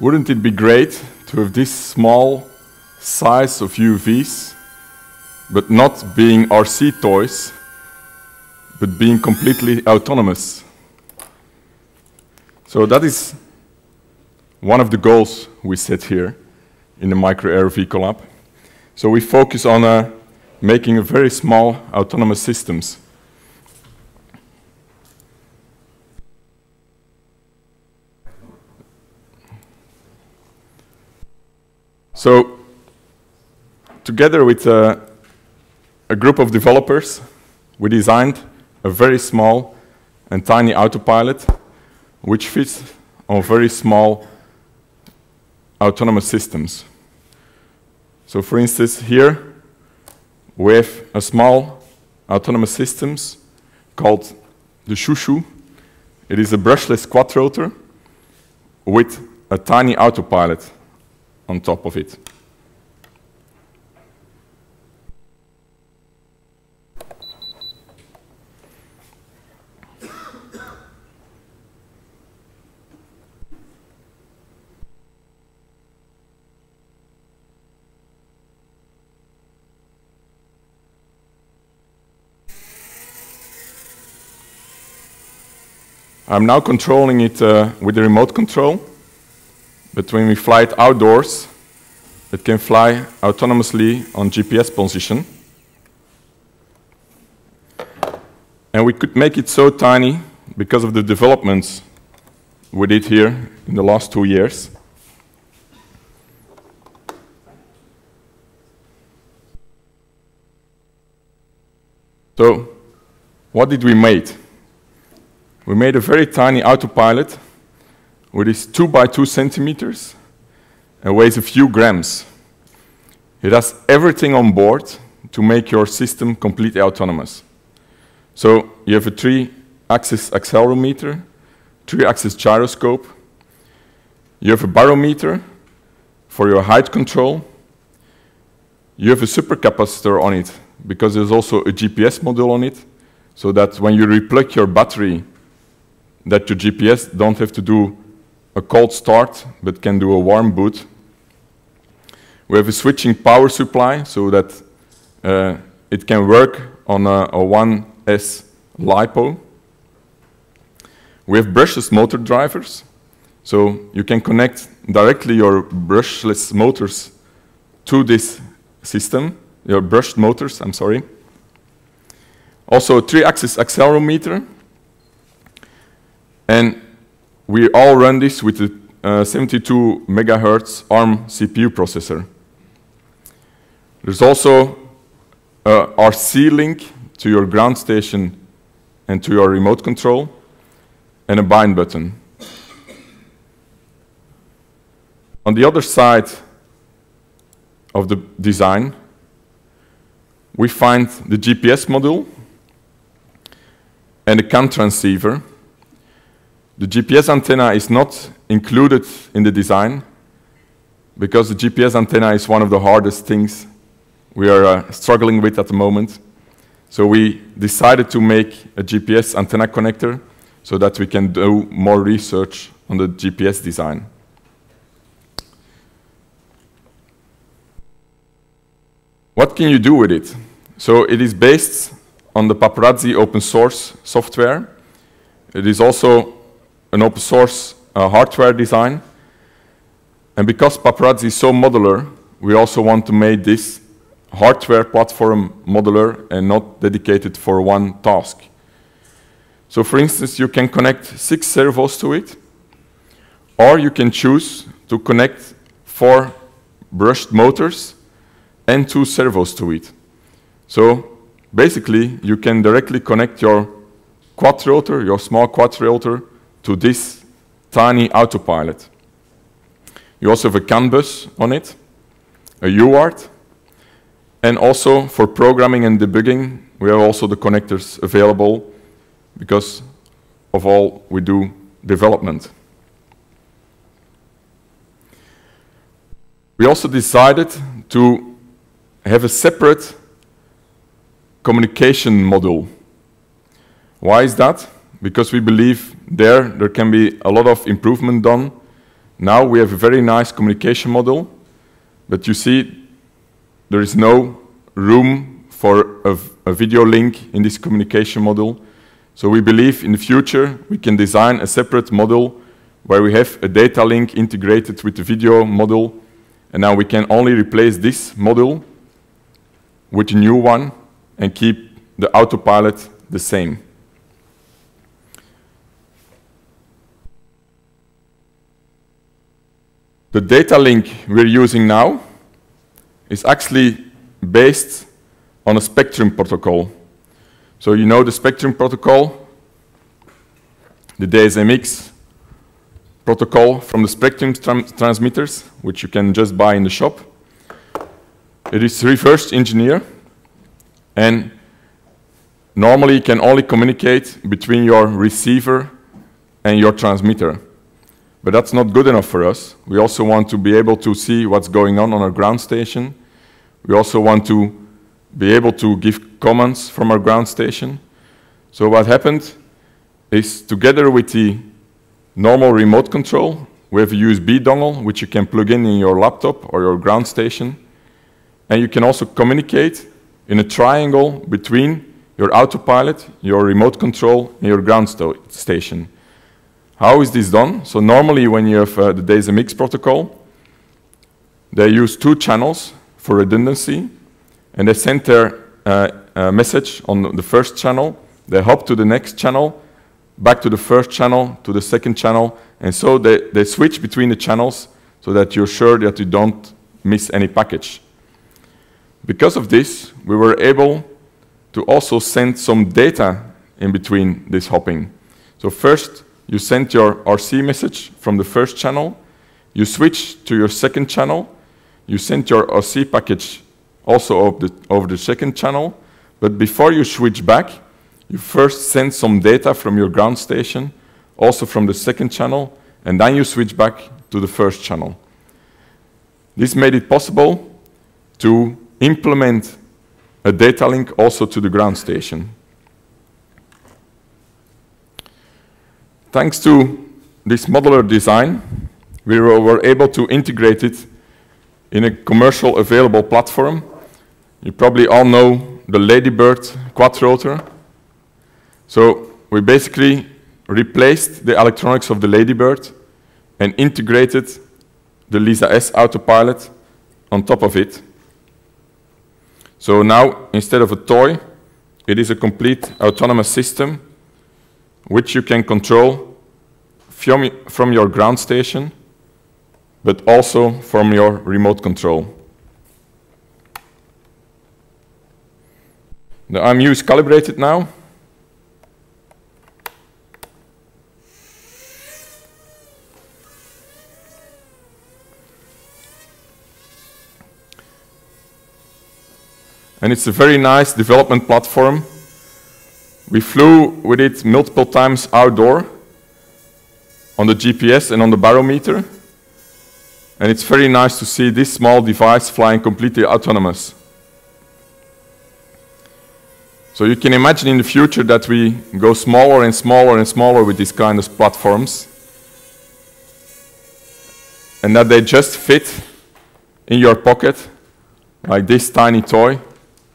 Wouldn't it be great to have this small size of UVs, but not being RC toys, but being completely autonomous? So that is one of the goals we set here in the Micro Air Vehicle Lab. So we focus on making a very small autonomous systems. So together with a group of developers, we designed a very small and tiny autopilot which fits on very small autonomous systems. So for instance, here we have a small autonomous systems called the Shushu. It is a brushless quadrotor with a tiny autopilot on top of it. I'm now controlling it with the remote control, but when we fly it outdoors, it can fly autonomously on GPS position. And we could make it so tiny because of the developments we did here in the last 2 years. So, what did we make? We made a very tiny autopilot which is 2 by 2 centimeters and weighs a few grams. It has everything on board to make your system completely autonomous. So you have a 3-axis accelerometer, 3-axis gyroscope, you have a barometer for your height control, you have a supercapacitor on it because there's also a GPS module on it, so that when you replug your battery, that your GPS don't have to do a cold start, but can do a warm boot. We have a switching power supply, so that it can work on a 1S LiPo. We have brushless motor drivers, so you can connect directly your brushless motors to this system, your brushed motors, I'm sorry. Also a 3-axis accelerometer, and we all run this with a 72 megahertz ARM CPU processor. There's also a RC link to your ground station and to your remote control, and a bind button. On the other side of the design, we find the GPS module and the CAN transceiver. The GPS antenna is not included in the design because the GPS antenna is one of the hardest things we are struggling with at the moment. So we decided to make a GPS antenna connector so that we can do more research on the GPS design. What can you do with it? So it is based on the Paparazzi open source software. It is also an open source hardware design. And because Paparazzi is so modular, we also want to make this hardware platform modular and not dedicated for one task. So for instance, you can connect 6 servos to it, or you can choose to connect 4 brushed motors and 2 servos to it. So basically, you can directly connect your quadrotor, your small quadrotor, to this tiny autopilot. You also have a CAN bus on it, a UART, and also for programming and debugging, we have also the connectors available because of all we do development. We also decided to have a separate communication module. Why is that? Because we believe there can be a lot of improvement done Now we have a very nice communication model, but you see there is no room for a video link in this communication model. So we believe in the future we can design a separate model where we have a data link integrated with the video model, and now we can only replace this model with a new one and keep the autopilot the same. The data link we're using now is actually based on a spectrum protocol. So you know the spectrum protocol, the DSMX protocol from the spectrum transmitters, which you can just buy in the shop. It is reverse engineered, and normally you can only communicate between your receiver and your transmitter. But that's not good enough for us. We also want to be able to see what's going on our ground station. We also want to be able to give commands from our ground station. So what happened is, together with the normal remote control, we have a USB dongle which you can plug in your laptop or your ground station. And you can also communicate in a triangle between your autopilot, your remote control, and your ground station. How is this done? So normally when you have the DSMX protocol, they use 2 channels for redundancy, and they send their message on the first channel, they hop to the next channel, back to the first channel, to the second channel, and so they switch between the channels so that you're sure that you don't miss any package. Because of this, we were able to also send some data in between this hopping. So first, you send your RC message from the first channel, you switch to your second channel, you send your RC package also over the second channel, but before you switch back, you first send some data from your ground station, also from the second channel, and then you switch back to the first channel. This made it possible to implement a data link also to the ground station. Thanks to this modular design, we were able to integrate it in a commercial available platform. You probably all know the Ladybird quadrotor. So we basically replaced the electronics of the Ladybird and integrated the Lisa S autopilot on top of it. So now, instead of a toy, it is a complete autonomous system which you can control from your ground station, but also from your remote control. The IMU is calibrated now. And it's a very nice development platform. We flew with it multiple times outdoor on the GPS and on the barometer. And it's very nice to see this small device flying completely autonomous. So you can imagine in the future that we go smaller and smaller and smaller with these kind of platforms, and that they just fit in your pocket like this tiny toy,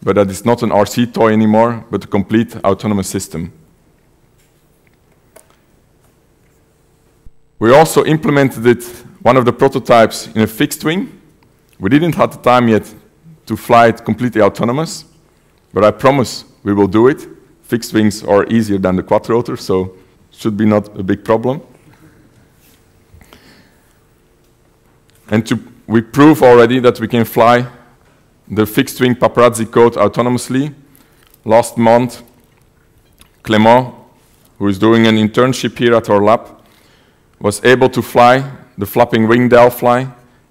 but that is not an RC toy anymore, but a complete autonomous system. We also implemented it, one of the prototypes, in a fixed wing. We didn't have the time yet to fly it completely autonomous, but I promise we will do it. Fixed wings are easier than the quadrotor, so it should be not a big problem. And we prove already that we can fly the fixed wing paparazzi code autonomously. Last month, Clément, who is doing an internship here at our lab, was able to fly the flapping wing Delphi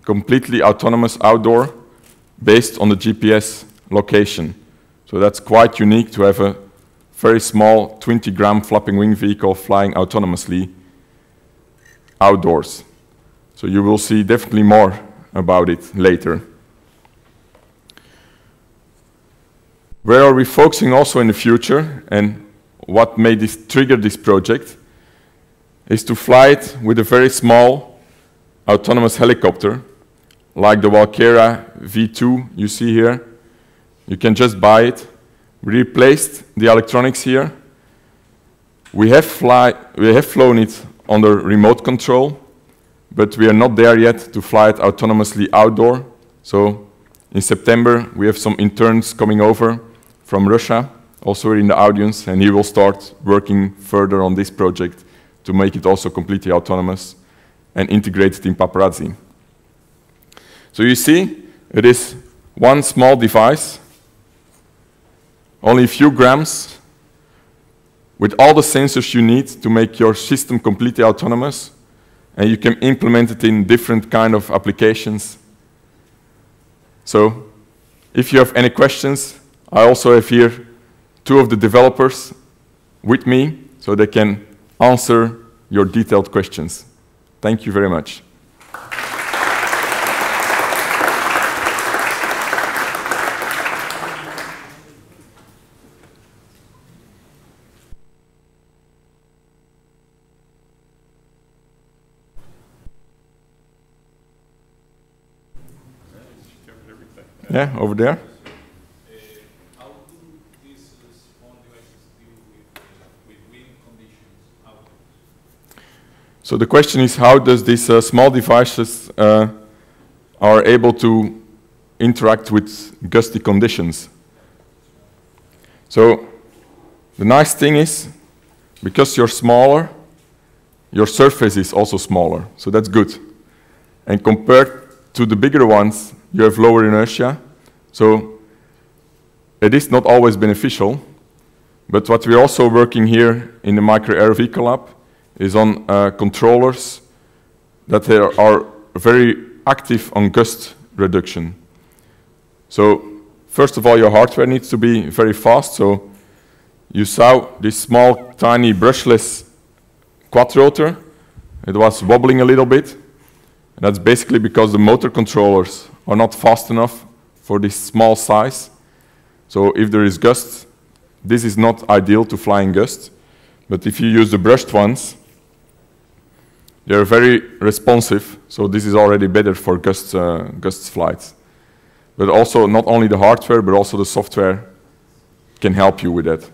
completely autonomous outdoor based on the GPS location. So that's quite unique to have a very small 20-gram flapping wing vehicle flying autonomously outdoors. So you will see definitely more about it later. Where are we focusing also in the future, and what made this trigger this project is to fly it with a very small autonomous helicopter, like the Valkyria V2 you see here. You can just buy it. We replaced the electronics here. We have flown it under remote control, but we are not there yet to fly it autonomously outdoor. So in September, we have some interns coming over from Russia, also in the audience, and he will start working further on this project to make it also completely autonomous and integrate it in paparazzi. So you see, it is one small device, only a few grams, with all the sensors you need to make your system completely autonomous, and you can implement it in different kind of applications. So, if you have any questions, I also have here two of the developers with me, so they can answer your detailed questions. Thank you very much. Yeah, over there. How do these small devices deal with wind conditions outdoors? So the question is, how does these small devices are able to interact with gusty conditions? So the nice thing is, because you're smaller, your surface is also smaller, so that's good. And compared to the bigger ones, you have lower inertia, so it is not always beneficial. But what we're also working here in the Micro Air Vehicle Lab is on controllers that are very active on gust reduction. So first of all, your hardware needs to be very fast. So you saw this small, tiny, brushless quad rotor. It was wobbling a little bit. And that's basically because the motor controllers are not fast enough for this small size. So if there is gust, this is not ideal to fly in gust. But if you use the brushed ones, they're very responsive. So this is already better for gust flights. But also, not only the hardware, but also the software can help you with that.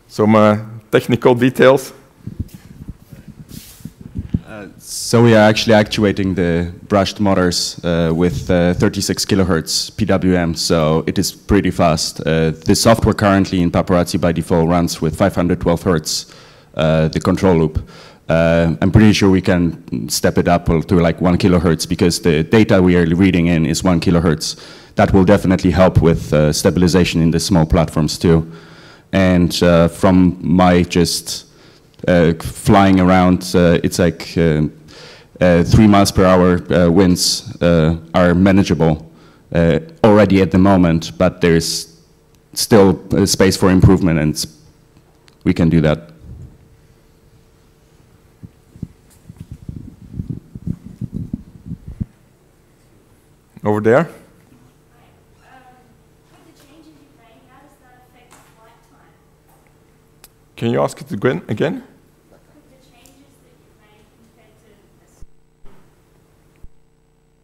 Some technical details. So we are actually actuating the brushed motors with 36 kilohertz PWM, so it is pretty fast. The software currently in Paparazzi by default runs with 512 hertz, the control loop. I'm pretty sure we can step it up to like 1 kilohertz because the data we are reading in is 1 kilohertz. That will definitely help with stabilization in the small platforms too. And from my just flying around, it's like 3 miles per hour winds are manageable already at the moment, but there's still space for improvement, and we can do that. Over there. Can you ask it again? The changes that you've made compared to this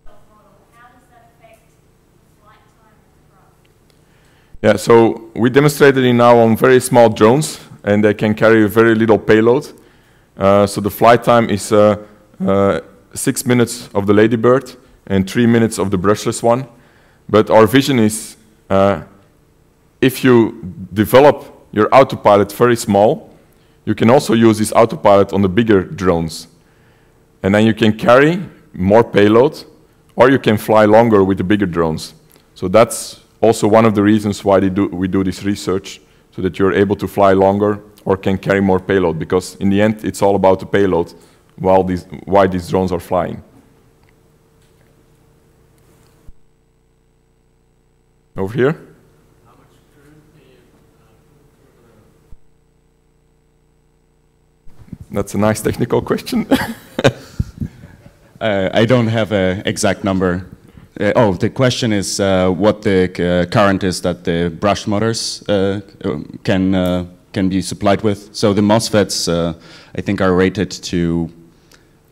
model, how does that affect the flight time of the craft? Yeah, so we demonstrated it now on very small drones, and they can carry very little payload. So the flight time is 6 minutes of the Ladybird and 3 minutes of the brushless one. But our vision is, if you develop your autopilot very small, you can also use this autopilot on the bigger drones. And then you can carry more payload, or you can fly longer with the bigger drones. So that's also one of the reasons why we do this research, so that you're able to fly longer or can carry more payload, because in the end, it's all about the payload while why these drones are flying. Over here. That's a nice technical question. I don't have an exact number. The question is what the current is that the brushed motors can be supplied with. So the MOSFETs, I think, are rated to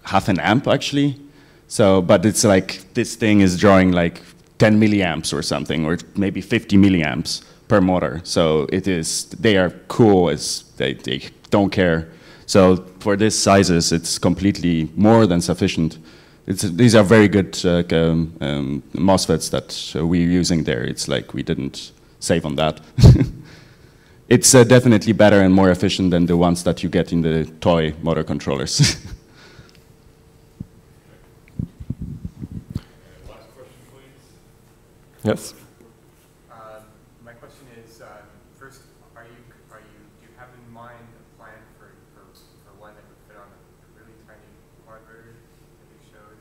0.5 amp actually. So, but it's like this thing is drawing like 10 milliamps or something, or maybe 50 milliamps per motor. So it is, they are cool as they don't care. So for these sizes, it's completely more than sufficient. These are very good MOSFETs that we're using there. It's like we didn't save on that. It's definitely better and more efficient than the ones that you get in the toy motor controllers. Last question, please. Yes. My question is, first, do you have in mind a plan for one that would fit on a really tiny quadrotor that you showed?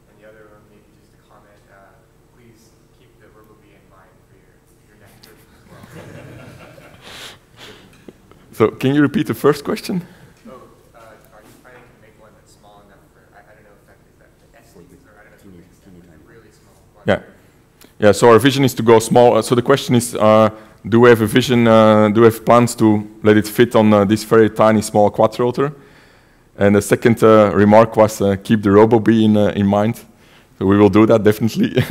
And the other one, maybe just a comment, please keep the verbal B in mind for your next version as well. So can you repeat the first question? Are you planning to make one that's small enough for, I don't know if that is that the SDs, or I don't know if it's a really small quadrotor. Yeah, so our vision is to go small. So the question is, do we have a vision, do we have plans to let it fit on this very tiny small quadrotor? And the second remark was keep the RoboBee in mind. So we will do that definitely.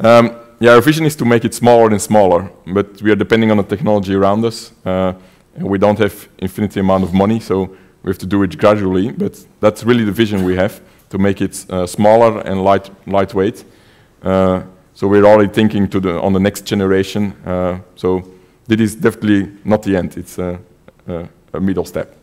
Yeah, our vision is to make it smaller and smaller, but we are depending on the technology around us. And we don't have infinite amount of money, so we have to do it gradually. But that's really the vision we have, to make it smaller and lightweight. So we're already thinking on the next generation. So this is definitely not the end. It's a middle step.